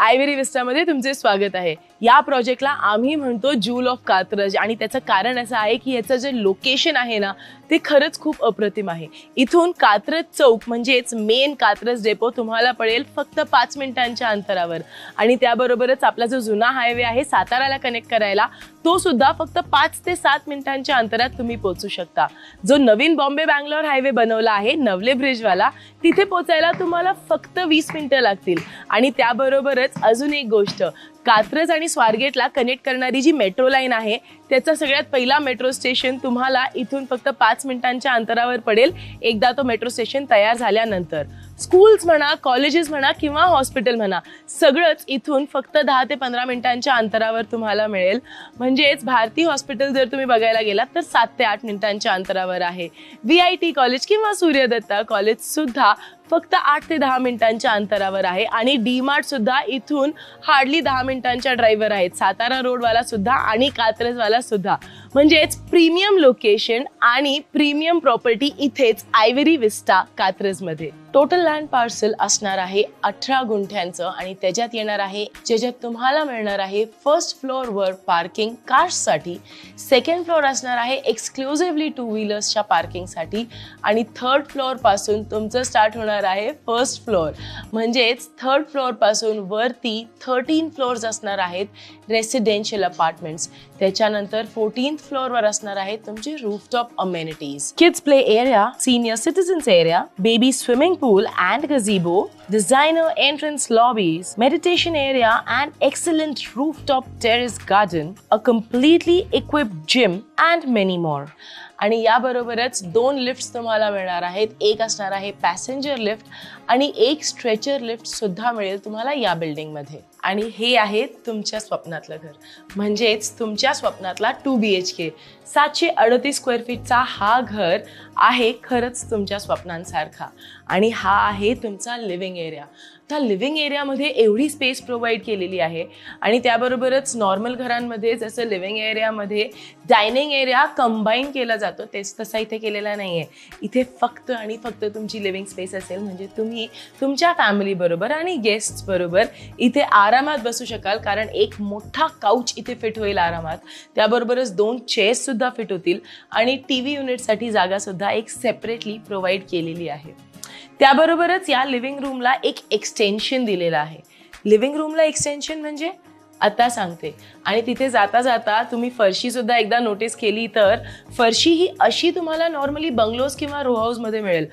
Ivory विस्टामध्ये तुमचे स्वागत आहे। या प्रोजेक्टला आम्ही म्हणतो ज्यूल ऑफ कात्रज आणि त्याचं कारण असं आहे की याचं जे लोकेशन आहे ना ते खरंच खूप अप्रतिम आहे। इथून कात्रज चौक म्हणजेच मेन कात्रज डेपो तुम्हाला पडेल फक्त 5 मिनिटांच्या अंतरावर आणि त्याबरोबरच आपला जो जुना हायवे आहे साताराला कनेक्ट करायला तो सुद्धा फक्त 5 ते 7 मिनिटांच्या अंतरात तुम्ही पोहोचू शकता। जो नवीन बॉम्बे बँगलोर हायवे बनवला आहे नवले ब्रिजवाला तिथे पोहोचायला तुम्हाला फक्त 20 मिनिटं लागतील। आणि त्याबरोबरच अजून एक गोष्ट, कात्रज आणि स्वारगेटला कनेक्ट करणारी जी मेट्रो लाईन आहे त्याचा सगळ्यात पहिला मेट्रो स्टेशन तुम्हाला इथून फक्त 5 मिनिटांच्या अंतरावर पडेल एकदा तो मेट्रो स्टेशन तयार झाल्यानंतर। स्कूल्स म्हणा, कॉलेजेस म्हणा किंवा हॉस्पिटल म्हणा सगळंच इथून फक्त 10 ते 15 मिनिटांच्या अंतरावर तुम्हाला मिळेल। म्हणजेच भारती हॉस्पिटल जर तुम्ही बघायला गेलात तर 7 ते 8 मिनिटांच्या अंतरावर आहे। VIT कॉलेज किंवा सूर्यदत्ता कॉलेज सुद्धा फक्त 8 ते 10 मिनिटांच्या अंतरावर आहे आणि DMart सुद्धा इथून हार्डली 10 मिनिटांच्या ड्राईव्हवर आहेत। सातारा रोडवाला सुद्धा आणि कात्रजवाला सुद्धा। म्हणजेच प्रीमियम लोकेशन आणि प्रीमियम प्रॉपर्टी इथेच आयव्हेरी विस्टा कात्रजमध्ये। टोटल लँड पार्सल असणार आहे 18 गुंठ्यांचं आणि त्याच्यात येणार आहे ज्याच्यात तुम्हाला मिळणार आहे फर्स्ट फ्लोअरवर पार्किंग कार्ससाठी, सेकंड फ्लोअर असणार आहे एक्सक्लुझिव्हली 2 व्हीलर्सच्या पार्किंगसाठी आणि थर्ड फ्लोअर पासून तुमचं स्टार्ट होणार आहे फर्स्ट फ्लोअर। म्हणजेच थर्ड फ्लोअर पासून वरती 13 फ्लोअर्स असणार आहेत रेसिडेन्शियल अपार्टमेंट्स। त्याच्यानंतर 14th फ्लोअरवर असणार आहे तुमचे rooftop amenities, kids play area, senior citizens area, baby swimming pool and gazebo, designer entrance lobbies, meditation area and excellent rooftop terrace garden, a completely equipped gym and many more. आणि याबरोबरच 2 lifts तुम्हाला मिळणार आहेत। एक असणार आहे passenger lift आणि एक स्ट्रेचर लिफ्ट सुद्धा मिळेल तुम्हाला या बिल्डिंगमध्ये। आणि हे आहे तुमच्या स्वप्नातलं घर, म्हणजेच तुमच्या स्वप्नातला 2 BHK 738 स्क्वेअर फीटचा हा घर आहे खरंच तुमच्या स्वप्नांसारखा। आणि हा आहे तुमचा लिव्हिंग एरिया। त्या लिव्हिंग एरियामध्ये एवढी स्पेस प्रोव्हाइड केलेली आहे आणि त्याबरोबरच नॉर्मल घरांमध्ये जसं लिव्हिंग एरियामध्ये डायनिंग एरिया कंबाईन केला जातो तेच तसा इथे केलेला नाही आहे। इथे फक्त आणि फक्त तुमची लिव्हिंग स्पेस असेल म्हणजे तुम्ही तुमच्या फॅमिली बरोबर आणि गेस्ट्स बरोबर इथे आरामात बसू शकाल, कारण एक मोठा काउच इथे फिट होईल आरामात। त्याबरोबरच 2 चेअर्स सुद्धा फिट होतील आणि TV युनिटसाठी जागा सुद्धा एक सेपरेटली प्रोव्हाइड केलेली आहे। त्याबरोबरच या लिव्हिंग रूमला एक एक्सटेन्शन दिलेलं आहे। लिव्हिंग रूमला एक्सटेन्शन म्हणजे आता सांगते। आणि तिथे जाता जाता तुम्ही फरशी सुद्धा एकदा नोटीस केली तर फरशी ही अशी तुम्हाला नॉर्मली बंगलोज किंवा रो हाऊस मध्ये मिळेल,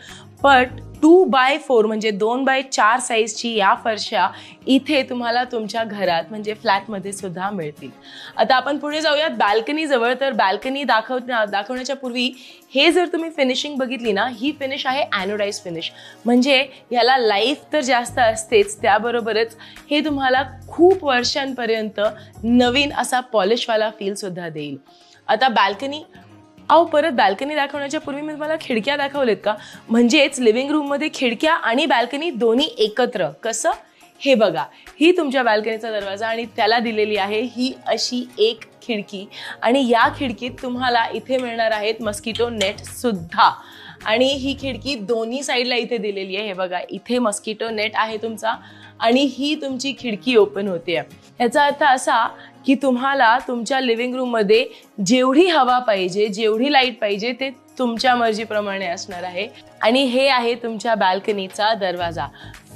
बट 2x4 म्हणजे 2x4 साईजची या फरशा इथे तुम्हाला तुमच्या घरात म्हणजे फ्लॅटमध्ये सुद्धा मिळतील। आता आपण पुढे जाऊयात बाल्कनी जवळ। तर बाल्कनी दाखवण्याच्या पूर्वी हे जर तुम्ही फिनिशिंग बघितली ना, ही फिनिश आहे ॲनोडाइज फिनिश। म्हणजे याला लाईफ तर जास्त असतेच, त्याबरोबरच हे तुम्हाला खूप वर्षांपर्यंत नवीन असा पॉलिशवाला फील सुद्धा देईल। आता बाल्कनी परत बाल्कनी दाखवण्याच्या पूर्वी मी तुम्हाला खिडक्या दाखवलेत का, म्हणजेच लिव्हिंग रूममध्ये खिडक्या आणि बाल्कनी दोन्ही एकत्र। कसं हे बघा, ही तुमच्या बाल्कनीचा दरवाजा आणि त्याला दिलेली आहे ही अशी एक खिडकी आणि या खिडकीत तुम्हाला इथे मिळणार आहेत मस्किटो नेट सुद्धा। आणि ही खिडकी दोन्ही साईडला इथे दिलेली आहे। हे बघा, इथे मस्किटो नेट आहे तुमचा आणि ही तुमची खिडकी ओपन होते। याचा अर्थ असा की तुम्हाला तुमच्या लिव्हिंग रूममध्ये जेवढी हवा पाहिजे, जेवढी लाईट पाहिजे ते तुमच्या मर्जीप्रमाणे असणार आहे। आणि हे आहे तुमच्या बाल्कनीचा दरवाजा।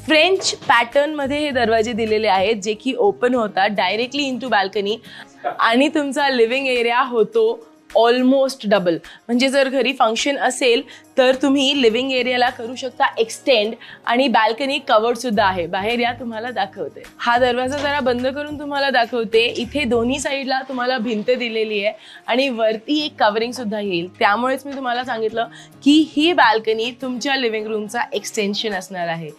फ्रेंच पॅटर्नमध्ये हे दरवाजे दिलेले आहेत जे की ओपन होतात डायरेक्टली इनटू बाल्कनी आणि तुमचा लिव्हिंग एरिया होतो ऑलमोस्ट डबल। म्हणजे जर घरी फंक्शन असेल तर तुम्ही लिव्हिंग एरियाला करू शकता एक्सटेंड आणि बाल्कनी कवर्ड सुद्धा आहे। बाहेर या तुम्हाला दाखवते, हा दरवाजा जरा बंद करून तुम्हाला दाखवते। इथे दोन्ही साईडला तुम्हाला भिंत दिलेली आहे आणि वरती एक कवरिंग सुद्धा येईल। त्यामुळेच मी तुम्हाला सांगितलं की ही बाल्कनी तुमच्या लिव्हिंग रूमचा एक्सटेन्शन असणार आहे।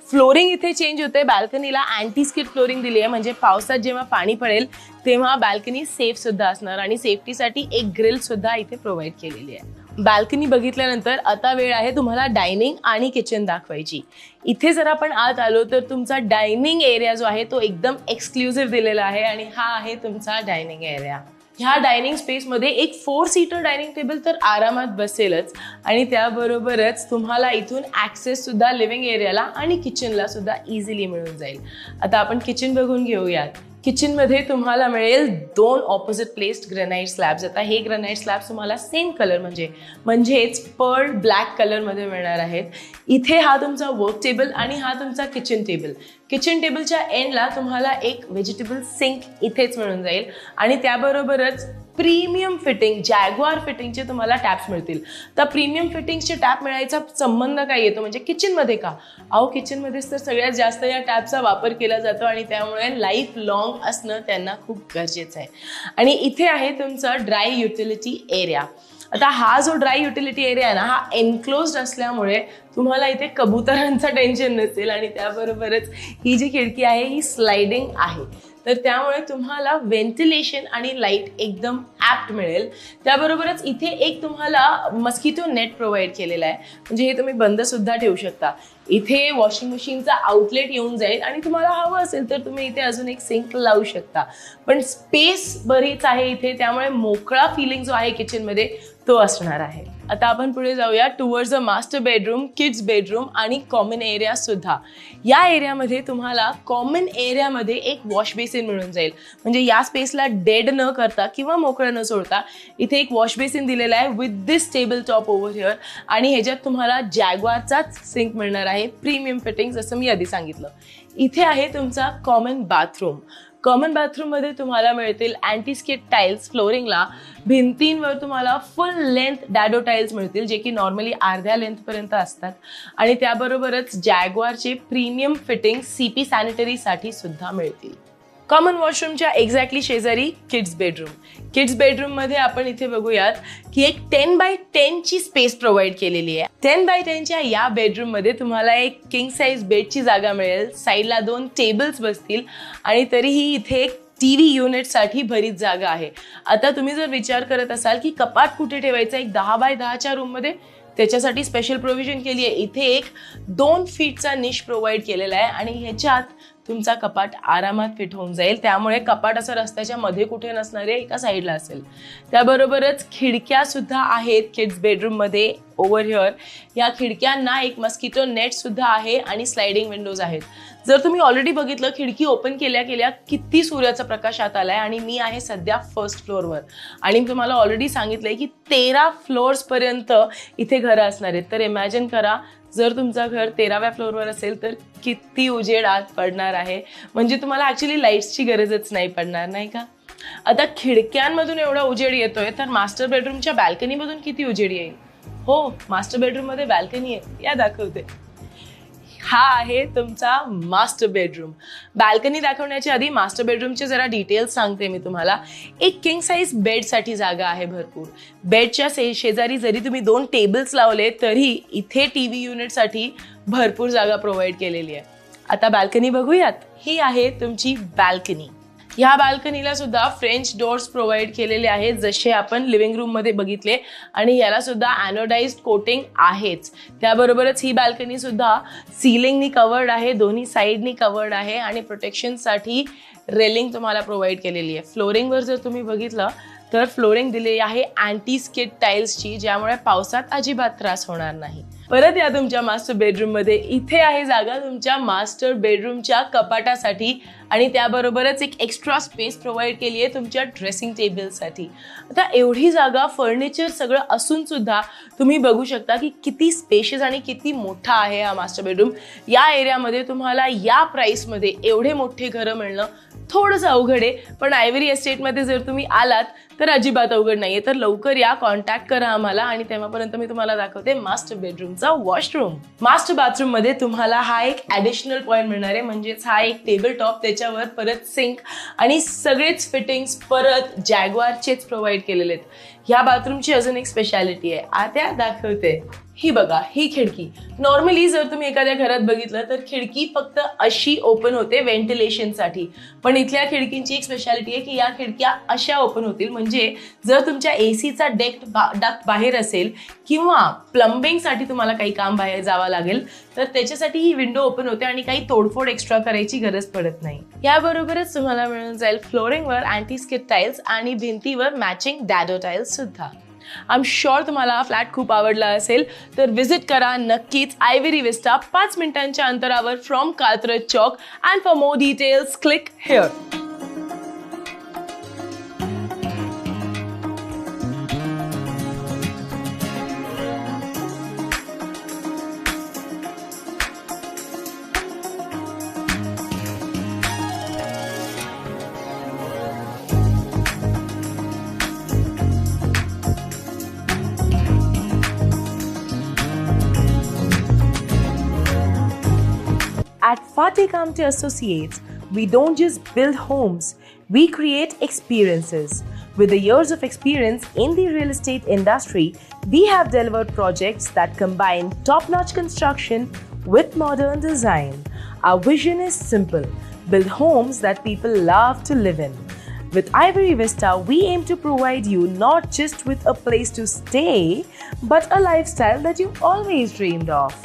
फ्लोरिंग इथे चेंज होते, बाल्कनीला अँटी स्किड फ्लोरिंग दिली आहे म्हणजे पावसात जेव्हा पाणी पडेल तेव्हा बाल्कनी सेफ सुद्धा असणार आणि सेफ्टीसाठी एक ग्रिल सुद्धा इथे प्रोव्हाइड केलेली आहे। बाल्कनी बघितल्यानंतर आता वेळ आहे तुम्हाला डायनिंग आणि किचन दाखवायची। इथे जर आपण आत आलो तर तुमचा डायनिंग एरिया जो आहे तो एकदम एक्सक्लुझिव्ह दिलेला आहे आणि हा आहे तुमचा डायनिंग एरिया। ह्या डायनिंग स्पेसमध्ये एक 4 सीटर डायनिंग टेबल तर आरामात बसेलच आणि त्याबरोबरच तुम्हाला इथून ॲक्सेस सुद्धा लिव्हिंग एरियाला आणि किचनला सुद्धा इझिली मिळून जाईल. आता आपण किचन बघून घेऊयात. किचनमध्ये तुम्हाला मिळेल 2 ऑपोजिट प्लेस्ड ग्रेनाइट स्लॅब्स. आता हे ग्रेनाइट स्लॅब्स तुम्हाला सेम कलर म्हणजेच पर्ल ब्लॅक कलरमध्ये मिळणार आहेत. इथे हा तुमचा वर्क टेबल आणि हा तुमचा किचन टेबल. किचन टेबलच्या एंडला तुम्हाला एक व्हेजिटेबल सिंक इथेच मिळून जाईल आणि त्याबरोबरच प्रीमियम फिटिंग जॅग्वार फिटिंगचे तुम्हाला टॅप्स मिळतील. तर प्रीमियम फिटिंगचे टॅप मिळायचा संबंध काय येतो म्हणजे किचनमध्ये का? किचनमध्येच तर सगळ्यात जास्त या टॅपचा वापर केला जातो आणि त्यामुळे लाईफ लॉंग असणं त्यांना खूप गरजेचं आहे. आणि इथे आहे तुमचा ड्राय युटिलिटी एरिया. आता हा जो ड्राय युटिलिटी एरिया आहे ना, हा एनक्लोज्ड असल्यामुळे तुम्हाला इथे कबुतरांचं टेन्शन नसेल आणि त्याबरोबरच ही जी खिडकी आहे ही स्लायडिंग आहे, तर त्यामुळे तुम्हाला व्हेंटिलेशन आणि लाईट एकदम ॲप्ट मिळेल. त्याबरोबरच इथे एक तुम्हाला मस्किटो नेट प्रोव्हाइड केलेला आहे, म्हणजे हे तुम्ही बंद सुद्धा ठेवू शकता. इथे वॉशिंग मशीनचा आउटलेट येऊन जाईल आणि तुम्हाला हवं असेल तर तुम्ही इथे अजून एक सिंक लावू शकता. पण स्पेस बरीच आहे इथे, त्यामुळे मोकळा फिलिंग जो आहे किचनमध्ये तो असणार आहे. आता आपण पुढे जाऊया towards a master bedroom, kids bedroom आणि कॉमन एरिया सुद्धा. या एरियामध्ये तुम्हाला कॉमन एरियामध्ये एक वॉश बेसिन मिळून जाईल, म्हणजे या स्पेसला डेड न करता किंवा मोकळं न सोडता इथे एक वॉश बेसिन दिलेला आहे with this table top over here. आणि ह्याच्यात तुम्हाला जॅग्वारचाच सिंक मिळणार आहे, प्रीमियम फिटिंग जसं मी आधी सांगितलं. इथे आहे तुमचा कॉमन बाथरूम. कॉमन बाथरूममध्ये तुम्हाला मिळतील अँटीस्किड टाईल्स फ्लोरिंगला. भिंतींवर तुम्हाला फुल लेंथ डॅडो टाईल्स मिळतील, जे की नॉर्मली अर्ध्या लेंथपर्यंत असतात. आणि त्याबरोबरच जॅग्वारचे प्रीमियम फिटिंग CP सॅनिटरीसाठी सुद्धा मिळतील. कॉमन वॉशरूमच्या एक्झॅक्टली शेजारी किड्स बेडरूम. किड्स बेडरूममध्ये आपण इथे बघूयात की एक 10x10 ची स्पेस प्रोव्हाइड केलेली आहे. 10x10च्या या बेडरूममध्ये तुम्हाला एक किंग साईज बेडची जागा मिळेल. साईडला 2 टेबल्स बसतील आणि तरीही इथे एक TV युनिटसाठी बरीच जागा आहे. आता तुम्ही जर विचार करत असाल की कपाट कुठे ठेवायचं एक 10x10च्या रूममध्ये, त्याच्यासाठी स्पेशल प्रोव्हिजन केली आहे. इथे एक 2 फीटचा निश प्रोव्हाइड केलेला आहे आणि ह्याच्यात तुमचा कपाट आरामात फिट होऊन जाईल. त्यामुळे कपाट असं रस्त्याच्या मध्ये कुठे नसणारे एका साईडला असेल. त्याबरोबरच खिडक्या सुद्धा आहेत किड्स बेडरूममध्ये ओव्हर हिअर. या खिडक्यांना एक मस्किटो नेट सुद्धा आहे आणि स्लायडिंग विंडोज आहेत. जर तुम्ही ऑलरेडी बघितलं खिडकी ओपन केल्या केल्या किती सूर्याचा प्रकाश आत आलाय आणि मी आहे सध्या फर्स्ट फ्लोअरवर आणि मी तुम्हाला ऑलरेडी सांगितलंय की 13 फ्लोअर्स पर्यंत इथे घरं असणार आहेत. तर इमॅजिन करा जर तुमचं घर 13व्या फ्लोअरवर असेल तर किती उजेड आत पडणार आहे. म्हणजे तुम्हाला ॲक्च्युली लाईट्सची गरजच नाही पडणार, नाही का? आता खिडक्यांमधून एवढा उजेड येतोय तर मास्टर बेडरूमच्या बॅल्कनीमधून किती उजेड येईल? हो, मास्टर बेडरूममध्ये बॅल्कनी आहे, या दाखवते. हा आहे तुमचा मास्टर बेडरूम. बॅल्कनी दाखवण्याच्या आधी मास्टर बेडरूमचे जरा डिटेल्स सांगते मी तुम्हाला. एक किंग साईज बेडसाठी जागा आहे भरपूर. बेडच्या शेजारी जरी तुम्ही 2 टेबल्स लावले तरी इथे TV युनिटसाठी भरपूर जागा प्रोव्हाइड केलेली आहे. आता बॅल्कनी बघूयात. ही आहे तुमची बॅल्कनी. ह्या बाल्कनीला सुद्धा फ्रेंच डोअर्स प्रोव्हाइड केलेले आहेत जसे आपण लिव्हिंग रूममध्ये बघितले आणि याला सुद्धा ॲनोडाइज्ड कोटिंग आहेच. त्याबरोबरच ही बाल्कनी सुद्धा सिलिंगनी कवर्ड आहे, दोन्ही साईडनी कवर्ड आहे आणि प्रोटेक्शनसाठी रेलिंग तुम्हाला प्रोव्हाइड केलेली आहे. फ्लोरिंगवर जर तुम्ही बघितलं तर फ्लोरिंग दिलेली आहे अँटी स्किड टाईल्सची, ज्यामुळे पावसात अजिबात त्रास होणार नाही. परत या तुमच्या मास्टर बेडरूममध्ये. इथे आहे जागा तुमच्या मास्टर बेडरूमच्या कपाटासाठी आणि त्याबरोबरच एक एक्स्ट्रा स्पेस प्रोव्हाइड केली आहे तुमच्या ड्रेसिंग टेबलसाठी. आता एवढी जागा, फर्निचर सगळं असून सुद्धा तुम्ही बघू शकता की किती स्पेशियस आणि किती मोठा आहे हा मास्टर बेडरूम. या एरियामध्ये तुम्हाला या प्राइसमध्ये एवढे मोठे घरं मिळणं थोडंसं अवघड आहे, पण आयव्हरी एस्टेटमध्ये जर तुम्ही आलात तर अजिबात अवघड नाहीये. तर लवकर या, कॉन्टॅक्ट करा आम्हाला आणि तेव्हापर्यंत मी तुम्हाला दाखवते मास्टर बेडरूमचा वॉशरूम. मास्टर बाथरूम मध्ये तुम्हाला हा एक ॲडिशनल पॉईंट मिळणार आहे, म्हणजेच हा एक टेबल टॉप, त्याच्यावर परत सिंक आणि सगळेच फिटिंग्स परत जॅग्वारचेच प्रोव्हाइड केलेले आहेत. ह्या बाथरूमची अजून एक स्पेशालिटी आहे, आता दाखवते. ही बघा, ही खिडकी. नॉर्मली जर तुम्ही एखाद्या घरात बघितलं तर खिडकी फक्त अशी ओपन होते व्हेंटिलेशनसाठी. पण इथल्या खिडकींची एक स्पेशालिटी आहे की या खिडक्या अशा ओपन होतील, म्हणजे जर तुमच्या एसीचा डक्ट बाहेर असेल किंवा प्लंबिंगसाठी तुम्हाला काही काम बाहेर जावं लागेल तर त्याच्यासाठी ही विंडो ओपन होते आणि काही तोडफोड एक्स्ट्रा करायची गरज पडत नाही. याबरोबरच तुम्हाला मिळून जाईल फ्लोरिंगवर अँटी स्किड टाईल्स आणि भिंतीवर मॅचिंग डॅडो टाईल्स सुद्धा. आय एम शुअर तुम्हाला फ्लॅट खूप आवडला असेल, तर विजिट करा नक्कीच आयव्हरी विस्टा, 5 मिनिटांच्या अंतरावर from Katraj Chowk. And for more details click here. At Fateh Kamte Associates, we don't just build homes, we create experiences. With the years of experience in the real estate industry, we have delivered projects that combine top-notch construction with modern design. Our vision is simple: build homes that people love to live in. With Ivory Vista, we aim to provide you not just with a place to stay, but a lifestyle that you always dreamed of.